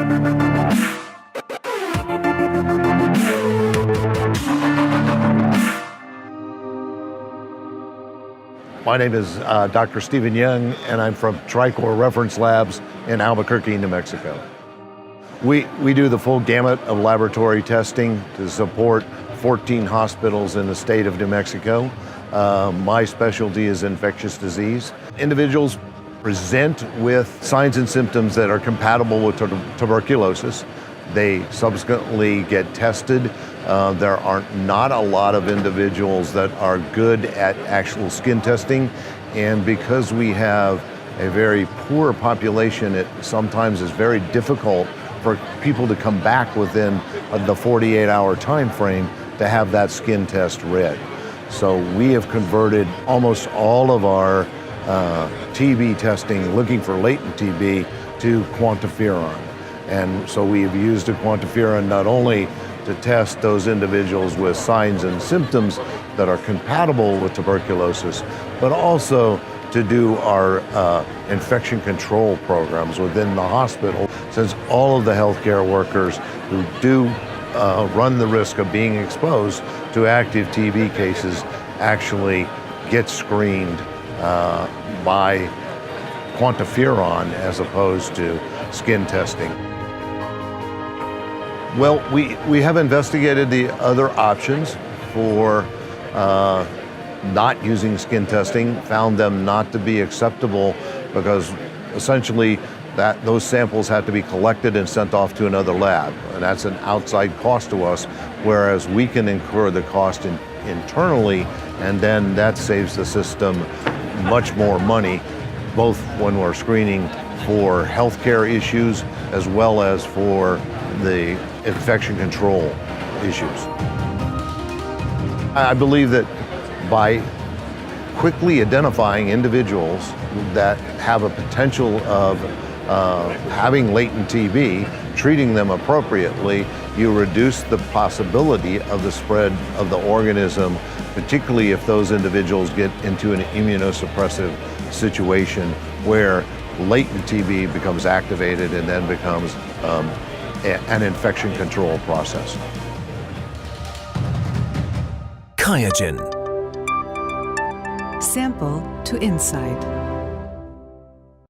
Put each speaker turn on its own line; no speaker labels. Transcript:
My name is Dr. Stephen Young, and I'm from TriCore Reference Labs in Albuquerque, New Mexico. We do the full gamut of laboratory testing to support 14 hospitals in the state of New Mexico. My specialty is infectious disease. Individuals present with signs and symptoms that are compatible with tuberculosis. They subsequently get tested. There are not a lot of individuals that are good at actual skin testing, and because we have a very poor population, it sometimes is very difficult for people to come back within the 48-hour time frame to have that skin test read. So we have converted almost all of our TB testing, looking for latent TB, to QuantiFERON. And so we have used a QuantiFERON not only to test those individuals with signs and symptoms that are compatible with tuberculosis, but also to do our infection control programs within the hospital, since all of the healthcare workers who do run the risk of being exposed to active TB cases actually get screened by QuantiFERON as opposed to skin testing. Well, we have investigated the other options for not using skin testing, found them not to be acceptable because essentially those samples had to be collected and sent off to another lab, and that's an outside cost to us, whereas we can incur the cost internally, and then that saves the system much more money, both when we're screening for healthcare issues as well as for the infection control issues. I believe that by quickly identifying individuals that have a potential of having latent TB, treating them appropriately, you reduce the possibility of the spread of the organism, particularly if those individuals get into an immunosuppressive situation where latent TB becomes activated and then becomes an infection control process.
QIAGEN.
Sample to insight.